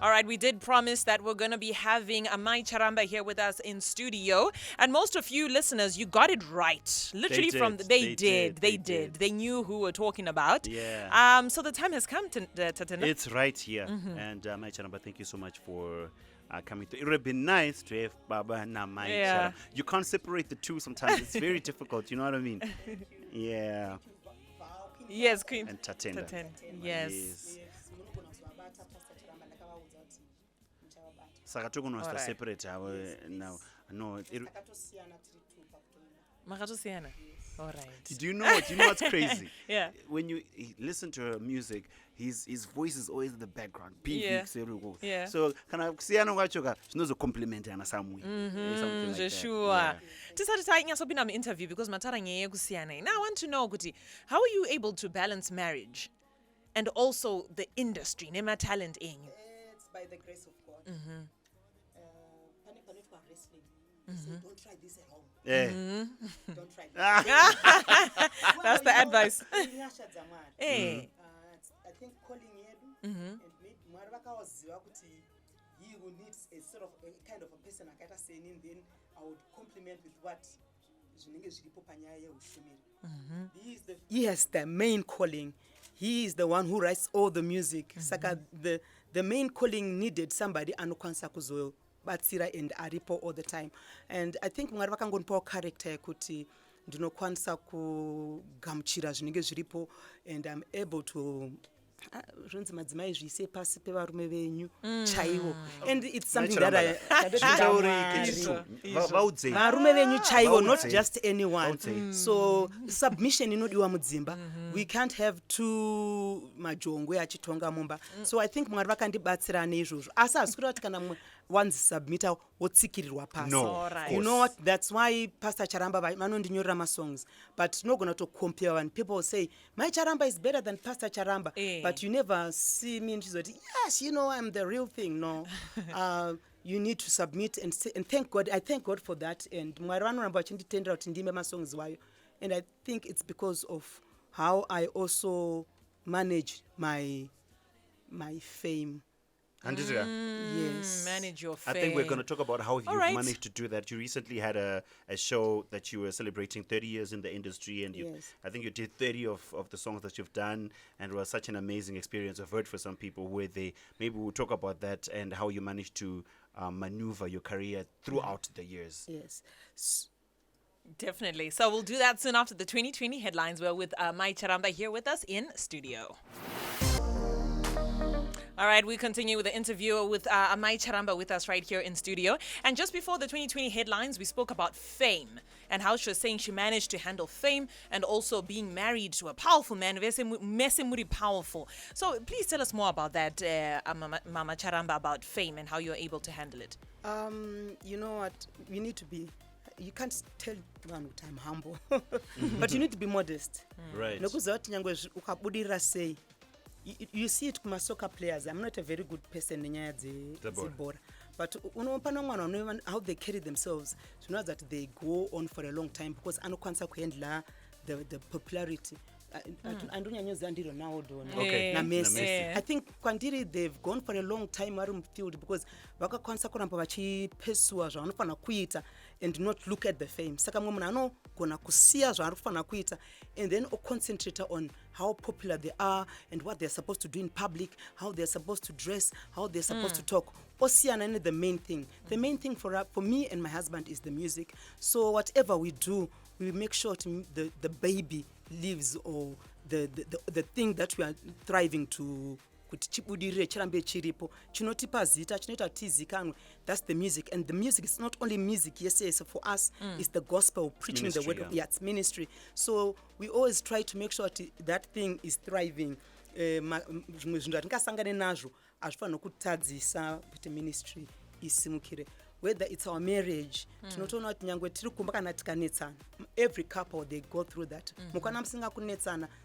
All right, we did promise that we're going to be having a Mai Charamba here with us in studio. And most of you listeners, you got it right. Literally they did. They knew who we're talking about. Yeah. So the time has come, Tatenda. It's right here. And Mai Charamba, thank you so much for coming through. It would have been nice to have Baba and Mai Charamba. You can't separate the two sometimes. It's very difficult. You know what I mean? Yeah. Yes, Queen. And Tatenda. Yes. Saka tokunonasta separate now. No. Makatosiyana. All right. Do you know what's crazy? Yeah. When you listen to her music, his voice is always in the background. Yeah. So kana kusiyana kwacho ka zvinozo compliment yana somewhere. Something like that. Sure. Tisati tainyasobina mu interview because matara ngeye kusiyana. Now I want to know kuti, how are you able to balance marriage and also the industry, nema talent enyu? It's by the grace of God. So don't try this at home. Yeah. Don't try this. That's the advice. I think calling yedu and maybe mwari vakawaziva kuti he who needs a sort of a kind of a person akaita seni, then I would compliment with what zvinenge zviripo panyaya yeushumiri. He has the main calling. He is the one who writes all the music. Saka the main calling needed somebody anokwanisa kuzobatsira and aripo all the time. And I think mwari vakangonipawo character yekuti ndinokwanisa kugamuchira zvinenge zviripo and I'm able to zvinzi madzimai zviise pasi pevarume venyu chaivo, and it's something that varume venyu chaivo, not just anyone. So submission inodiwa mudzimba. We can't have two majongwe achitonga mumba. So I think mwari vakandibatsira neizvozvo, asi hazisi kuti kuti kana once submita wotsikirirwa pasi. You know what, that's why Pastor Charamba vanondinyorera masongs, but tinogona to compare when people say Mai Charamba is better than Pastor Charamba, but you never see me and she's like, yes, you know, I'm the real thing. No. You need to submit and thank God. I thank God for that. And and I think it's because of how I also manage my fame. Yes. Manage your fame. I think we're going to talk about how you've managed to do that. You recently had a show that you were celebrating 30 years in the industry, and I think you did 30 of the songs that you've done, and it was such an amazing experience. I've heard for some people where maybe we'll talk about that and how you managed to maneuver your career throughout the years. Yes. Definitely. So we'll do that soon after the 2020 headlines. We're with Mai Charamba here with us in studio. All right, we continue with the interview with Mai Charamba with us right here in studio. And just before the 2020 headlines, we spoke about fame and how she was saying she managed to handle fame and also being married to a powerful man, very powerful. So please tell us more about that, Mama Charamba, about fame and how you're able to handle it. You know what? We need to be... You can't tell one that I'm humble, but you need to be modest. Right. You see it with my soccer players. I'm not a very good person in Zibora. But how they carry themselves, to know that they go on for a long time because I know the popularity. I think Kwandiri, they've gone for a long time field because and not look at the fame. And then concentrate on how popular they are and what they're supposed to do in public, how they're supposed to dress, how they're supposed to talk. The main thing. The main thing for me and my husband is the music. So whatever we do, we make sure the baby lives, or the thing that we are thriving to that's the music. And the music is not only music, yes, for us it's the gospel, preaching ministry, the word of ministry. So we always try to make sure that thing is thriving. Ministry isimukire, whether it's our marriage, every couple, they go through that.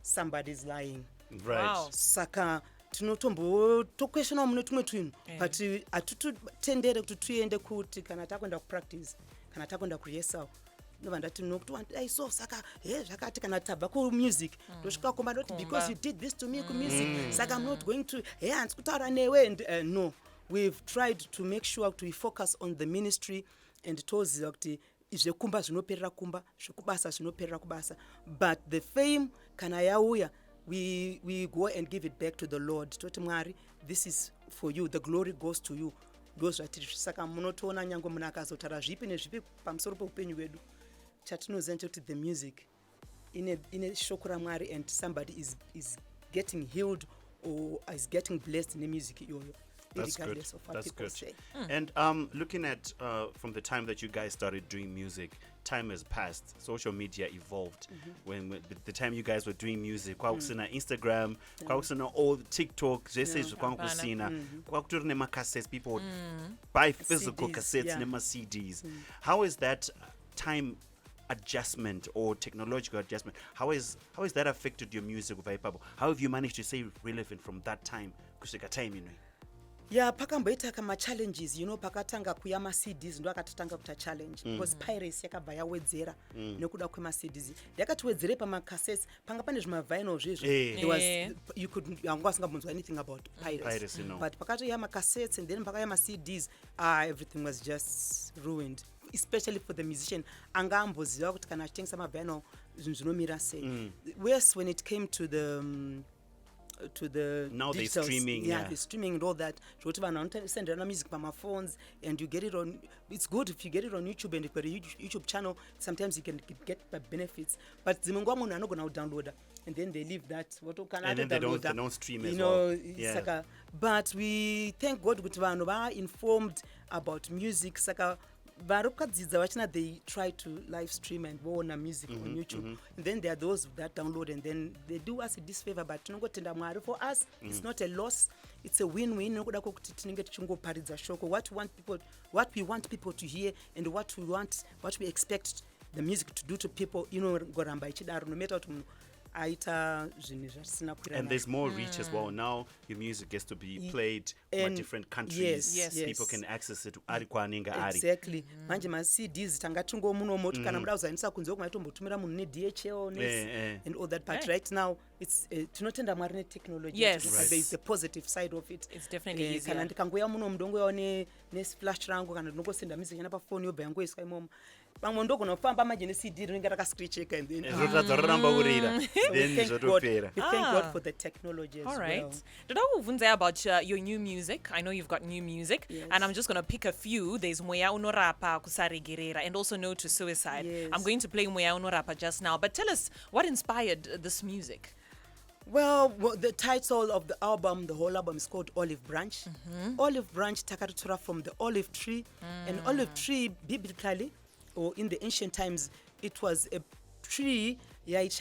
Somebody's lying. Right. Wow. Saka tinotombotokweshona mune tumwe twinhu, but hatututendere kuti tuende kuti kana takwenda kupractice kana takwenda kurehearsal novandati nokuti aiso saka zvakati kana tabva music ndosvika komba ndoti because you did this to me music saka I'm not going to handisi kutaura newe, and no, we've tried to make sure we focus on the ministry and toziva kuti zvekumba zvinoperera kumba, zvekubasa zvinoperera kubasa. But the fame kana yauya, we go and give it back to the Lord. Toti Mwari, this is for you, the glory goes to you. Ndozvatiri saka munotoona nyange munhu akazotara zvipi nezvipi pamusoro peupenyu hwedu, chatinoziva kuti the music ine shoko raMwari, and somebody is getting healed or is getting blessed in the music iyoyo. That's good. Of what That's people good. say. And looking at from the time that you guys started doing music, time has passed. Social media evolved. When the time you guys were doing music, kwakusina Instagram, kwakusina all TikTok, jese kwakusina, kwakutori nema cassettes, people would buy physical cassettes, nema CDs. How is that time adjustment or technological adjustment? How is that affected your music? How have you managed to stay relevant from that time? Kusvika time, you know. Yeah, pakamboita kama challenges, pakatanga kuya ma CDs ndo akatotanga kuta challenge because piracy yakabva yawedzera nekuda kwema CDs. Yakatiwedzere pama cassettes, panga pane zvima vinyl zvezvo. There was you could wasingabonzwa anything about piracy. No. But pakati ya ma cassettes and then pakaya ma CDs, everything was just ruined. Especially for the musician, anga amboziva kuti kana achitengesa ma vinyl zvinomira sei. Whereas when it came to the now they're digitals, streaming, they're streaming and all that. So send music from my phones, and you get it on. It's good if you get it on YouTube, and if you have a YouTube channel, sometimes you can get benefits. But zimengwa munhu anogona download, and then they leave that. And then they don't stream as well. Yeah. Saka, but we thank God kuti vanhu are informed about music. Saka varokadzidza vachina, they try to live stream and voona music on YouTube, and then there are those that download, and then they do us a disfavor, but tinongotenda Mwari. For us, it's not a loss, it's a win-win. Nokuda kuti tinenge tichongoparidza shoko, what we want people to hear, and what we expect the music to do to people, ngoramba ichidaro, no matter what. And there's more reach as well. Now your music gets to be played in different countries. Yes. People can access it ari kwaanenge ari. Exactly. Manje ma CDs tanga tungo muno moto kana muda uzanisa kunze kumaitombotumira munhu ne DHL and all that, but right now it's tinotenda Mwari ne technology. Yes. There is the positive side of it. It's definitely easier. Kana ndikangoya muno mudongo yaone ne flash rangu kana ndinongosenda music yana pa phone yobva yangoiswa imomo. Pamwe ndogona manje ne CD rinenge rakascratcheka, and then we thank God for the technology as well. All right. Did I kuvunza about your new music? I know you've got new music, and I'm just going to pick a few. There's Moya Unorapa Kusaregerera, and also No to Suicide. Yes. I'm going to play Moya Unorapa just now, but tell us what inspired this music. Well, the title of the album, the whole album is called Olive Branch. Olive Branch takatutura from the olive tree, and olive tree biblically, or in the ancient times, it was a tree. It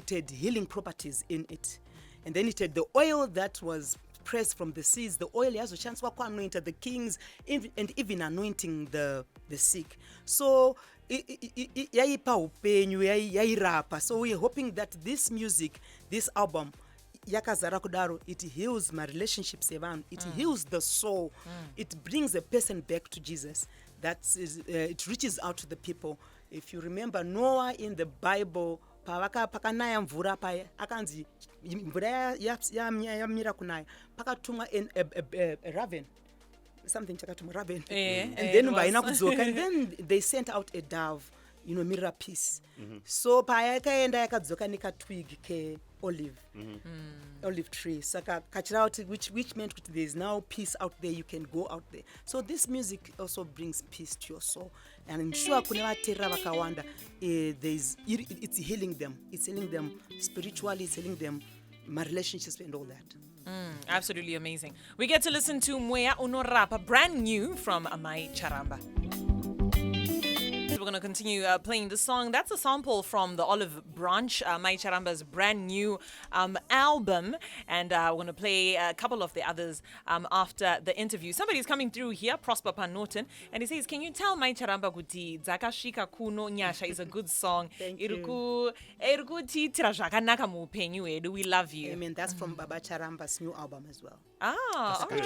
had healing properties in it, and then it had the oil that was pressed from the seeds. The oil has a chance to anoint the kings and even anointing the sick. So so we're hoping that this music, this album, yakazara kudaro, it heals my relationships around, it heals the soul, it brings a person back to Jesus. It reaches out to the people. If you remember Noah in the Bible, pakanaya mvura paya akanzi mvura yamira kunaya pakatumwa a raven, something chakatumwa raven, and then vaina kudzoka, and then they sent out a dove, mirror peace. So paya yakaenda yakadzoka nekatwig ke olive tree, saka kachira, which meant there is now peace out there. You can go out there. So this music also brings peace to your soul, and I'm sure kune vateerera vakawanda, it's healing them. It's healing them spiritually. It's healing them my relationships and all that. Absolutely amazing. We get to listen to Moya Unorapa, brand new from Mai Charamba. We're going to continue playing the song. That's a sample from the Olive Branch, Mai Charamba's brand new album. And we're going to play a couple of the others after the interview. Somebody's coming through here, Prosper Panoten, and he says, can you tell Mai Charamba kuti Dzakashika Kuno Nyasha is a good song. Thank you. We love you. I mean, that's from Baba Charamba's new album as well. All right.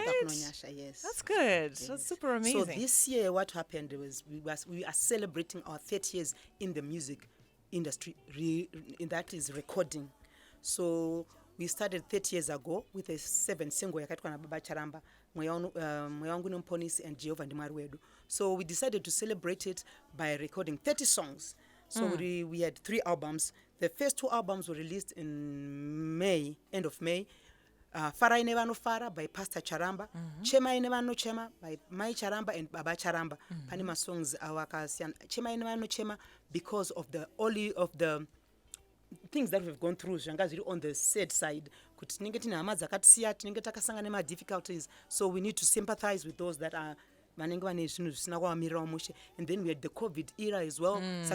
Yes. That's good. Yes. That's super amazing. So this year, what happened was we are celebrating our 30 years in the music industry, that is recording. So we started 30 years ago with a 7 single yakaitwa na Baba Charamba, Moyo Wangu Nomponisi and Jehovah Ndimwari Wedu. So we decided to celebrate it by recording 30 songs. So we had 3 albums. The first 2 albums were released in May, end of May. Fara Inevano Fara by Pastor Charamba, Chema Inevano Chema by Mai Charamba and Baba Charamba. Panima songs awakasian. Chema Inevano Chema because of the things that we've gone through, Shangazi, on the sad side. Difficulties. So we need to sympathize with those that are. And then we had the COVID era as well. And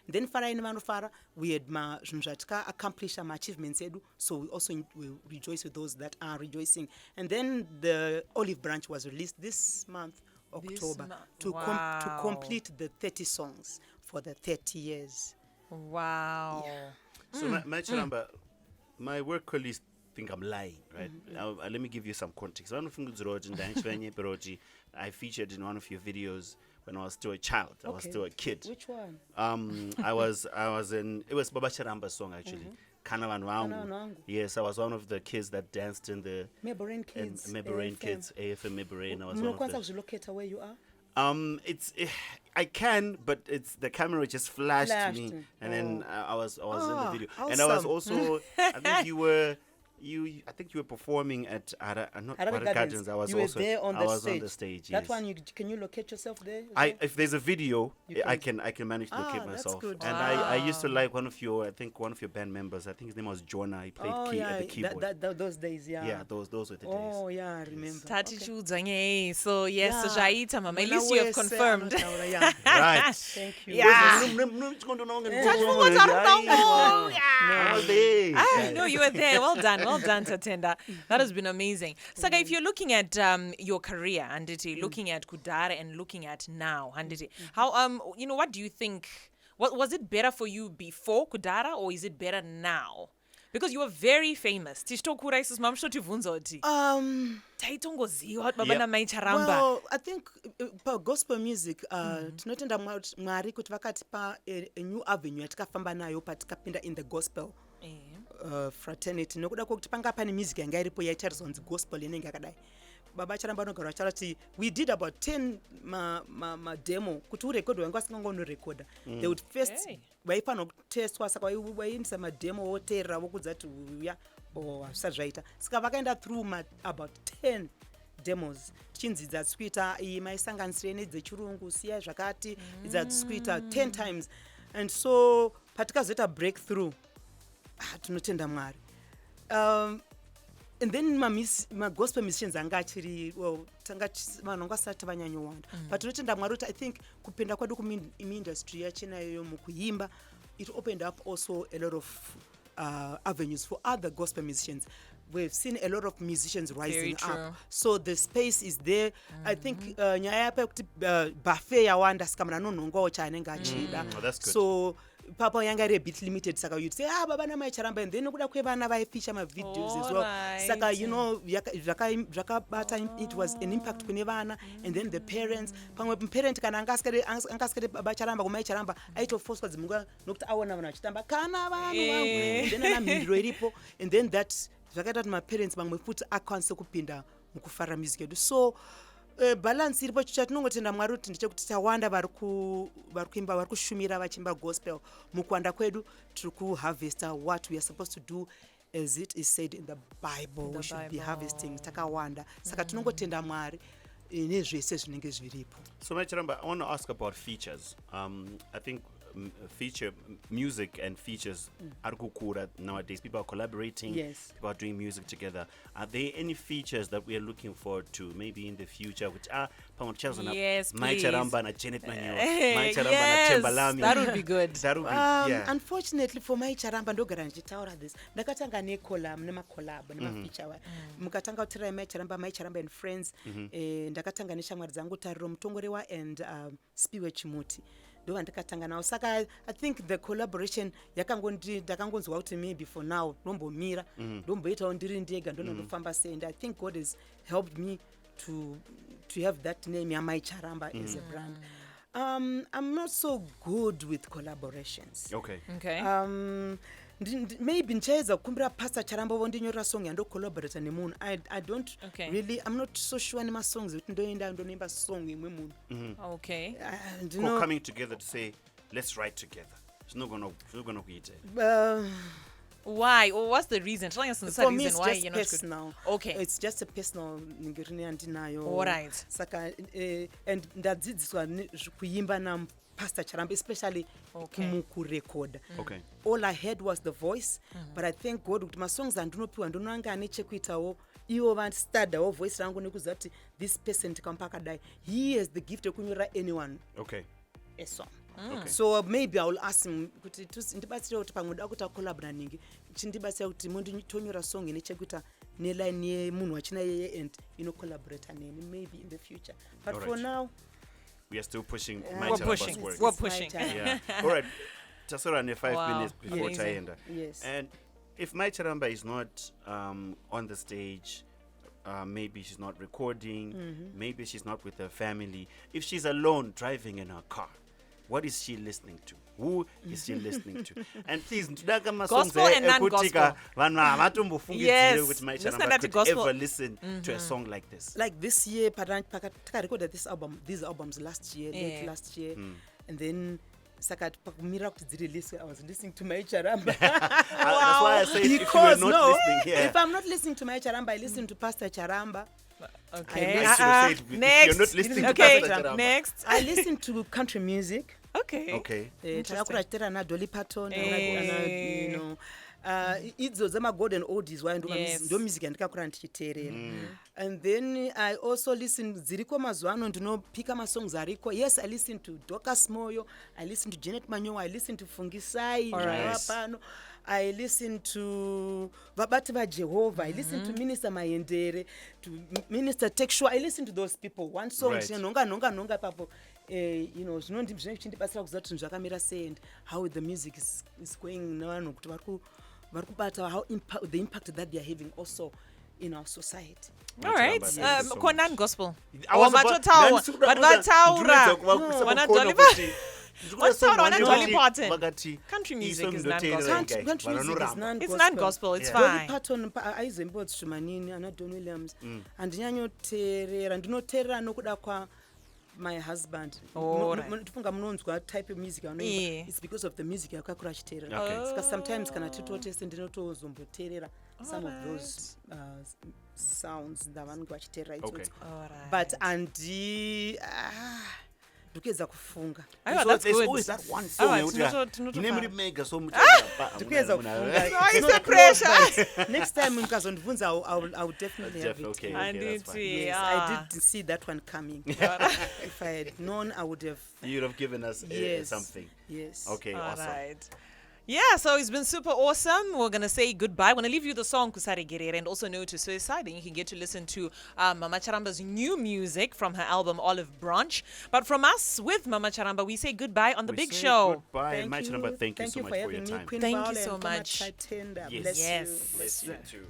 then we had accomplished some achievements. So we also will rejoice with those that are rejoicing. And then the olive branch was released this month, October, to complete the 30 songs for the 30 years. Wow. Yeah. So, Mai Charamba, my work colleagues think I'm lying, right? Let me give you some context. I featured in one of your videos when I was still a child. I was still a kid. Which one? I was in. It was Baba Charamba's song actually. Kanavan Wangu. Yes, I was one of the kids that danced in the Mebrain Kids. Mebrain Kids, AFM Mebrain. I was one one of the. Locate where you are. I can, but it's the camera just flashed me, and then I was in the video, awesome. And I was also. I think you were performing at Arabic Gardens. I was there on the stage. On the stage. That yes. one, can you locate yourself there? If there's a video, I can manage to locate myself. That's good. And I used to like one of your band members. I think his name was Jonah. He played at the keyboard. Those days, yeah. Yeah, those were the days. Oh yeah, I remember. So yes, Jaita, Mama. At least you have confirmed. Right. Thank you. Yeah. No, you were there. Well done, Tatenda. That has been amazing. Saga, if you're looking at your career, Anditi, looking at Kudara and looking at now, Anditi, how what do you think? What was it better for you before Kudara, or is it better now? Because you were very famous. Tishtokuraisis mamshoti vunzoti. Taitongoziwa babana Mai Charamba. Well, I think gospel music tinotenda Mwari kuti vakatipa a new avenue yatikafamba nayo patikapinda in the gospel. Fraternity nokuda kwokuti panga pane music yanga iripo yaitarizwa kunzi gospel inenge yakadai. Baba Charamba anogara achati we did about 10 ma demo kuti urekodwe wanga wasingangonorekoda. They would first vaifana kutestwa saka vaiindisa mademo woteerera vokudza kuti uya zvisati zvaita saka vakaenda through about 10 demos tichinzi dzatsikuita iyi maisanganisire nedzechirungu siyai zvakati dzatsikuita 10 times. And so patikazoita breakthrough tinotenda Mwari. And then my gospel musicians anga achiri vanhu vasati vanyanyowanda but tinotenda Mwari kuti I think kupinda kwedu kuindustry yachinayo mukuimba it opened up also a lot of avenues for other gospel musicians. We've seen a lot of musicians rising up, so the space is there. I think nyaya yapa kuti buffet yawanda saka munhu anonhongawo chaanenge achida. So papa yanga iri a bit limited saka you'd say baba na Mai Charamba and then nokuda kwevana vaifeature ma videos as well. Saka zvakabata it was an impact kune vana and then the parents pamwe parent kana angaskere Baba Charamba ku Mai Charamba aitofoswa dzimunga nokuti aona vanhu vachitamba kana vanhu vangu and then ana mhinduro iripo and then that zvakaita kuti ma parents vamwe futi akwanise kupinda mukufara music yedu. So balance iripo chatinongotenda Mwari kuti ndechekuti tawanda vari kuimba vari kushumira vachimba gospel mukuwanda kwedu tiri kuharvesta what we are supposed to do as it is said in the Bible. We should be harvesting takawanda saka tinongotenda Mwari nezvese zvinenge zviripo. So Mai Charamba, I want to ask about features. I think feature music and features are kukura nowadays. People are collaborating. Yes. People are doing music together. Are there any features that we are looking forward to maybe in the future which are yes, Mai Charamba na Janet Manyo, Mai Charamba na Tembalami? That would be good. That would be yeah. Unfortunately for Mai Charamba ndogara ndichitaura this. Ndakatanga nema collab nema feature. Mukatanga utira Mai Charamba and Friends. Ndakatanga neshamwari dzangu Tariro Mutongorewa and Spiwe Chimuti. Ndokandikatanga nawo saka I think the collaboration ndakangonzwa kuti maybe for now ndombomira ndomboitawo ndiri ndega ndonondofamba sei and I think God has helped me to have that name ya Mai Charamba as a brand. I'm not so good with collaborations. Okay. maybe ndichayedza kukumbira Pastor Charamba vondinyorera song yandocollaborata nemunhu. I don't really, I'm not so sure nemasongs ekuti ndoenda ndonoimba song imwe munhu. Okay. Coming together to say, let's write together. It's not gonna kuita. Why? Or what's the reason? For me, it's just personal. Okay. It's just a personal ningirine andinayo. All right. Saka and ndadzidziswa kuimba na Pastor Charamba, especially kumukurecord. Okay. All I had was the voice, but I thank God kuti masongs andinopiwa ndonanga nechekuitawo iwo vanstudawo voice rangu nekuziva kuti this person tikampakadai, he has the gift yokunyorera anyone a song. So maybe I will ask him kuti ndibatsire kuti pamwe da kuti akolabora ningi chindibatsira kuti monditonyora song inechekuita neline yemunhu wachina yeye and collaborate neni maybe in the future, but for now we are still pushing. We're pushing. Yeah. All right. Tasora ne 5 minutes before Tatenda. Yes. And if Mai Charamba is not on the stage, maybe she's not recording, maybe she's not with her family. If she's alone driving in her car, what is she listening to? Who is she listening to? And please, gospel and non-gospel. Yes. With Mai Charamba could ever listen to a song like this. Like this year, I recorded these albums last year, late last year, and then I was listening to Mai Charamba. That's why I say because if you're not listening here. If I'm not listening to Mai Charamba, I listen to Pastor Charamba. Okay. Next. You're not listening to Pastor Charamba. Next. I listen to country music. Okay. Takakura na Dolly Parton, you know. Idzo zama golden oldies why ndo music yandikakura ndichiteerera. And then I also listen ziriko mazuano ndinopika masongs ariko. Yes, I listen to Dorcas Moyo, I listen to Janet Manyowa, I listen to Fungisai, Pano. I listen to Vabati va Jehovah, I listen to Minister Mayendere, to Minister Tekshua, I listen to those people. One song, nonga papo. You know, how the music is going, how the impact that they are having also in our society. All right. Konan gospel. Dolly Parton. Country music is non-gospel. It's non-gospel. It's fine. Dolly Parton aizembo tshumanini ana Don Williams and nyanyoterera ndinoterera nokuda kwa my husband. Type of music it's because of the music yakakura chiterera. Because sometimes kana titotese ndinotozomboterera some of those sounds ndavanhu vachiterera itsotso. But ndikeza kufunga. That's good. Always that one song. Mega so much. Ndikeza kufunga. It's the pressure. Next time mukazondibvunza I will definitely have it. Okay, yes, I did see that one coming. If I had known, I would have. You'd have given us something. Yes. Okay, awesome. Right. Yeah, so it's been super awesome. We're going to say goodbye. We're going to leave you the song Kusari Gerere and also No to Suicide. And you can get to listen to Mama Charamba's new music from her album Olive Branch. But from us with Mama Charamba, we say goodbye on the big show. Goodbye. Mai Charamba, thank you so much for your time. Thank you so much. Tatenda. Yes. Bless you. Bless you too.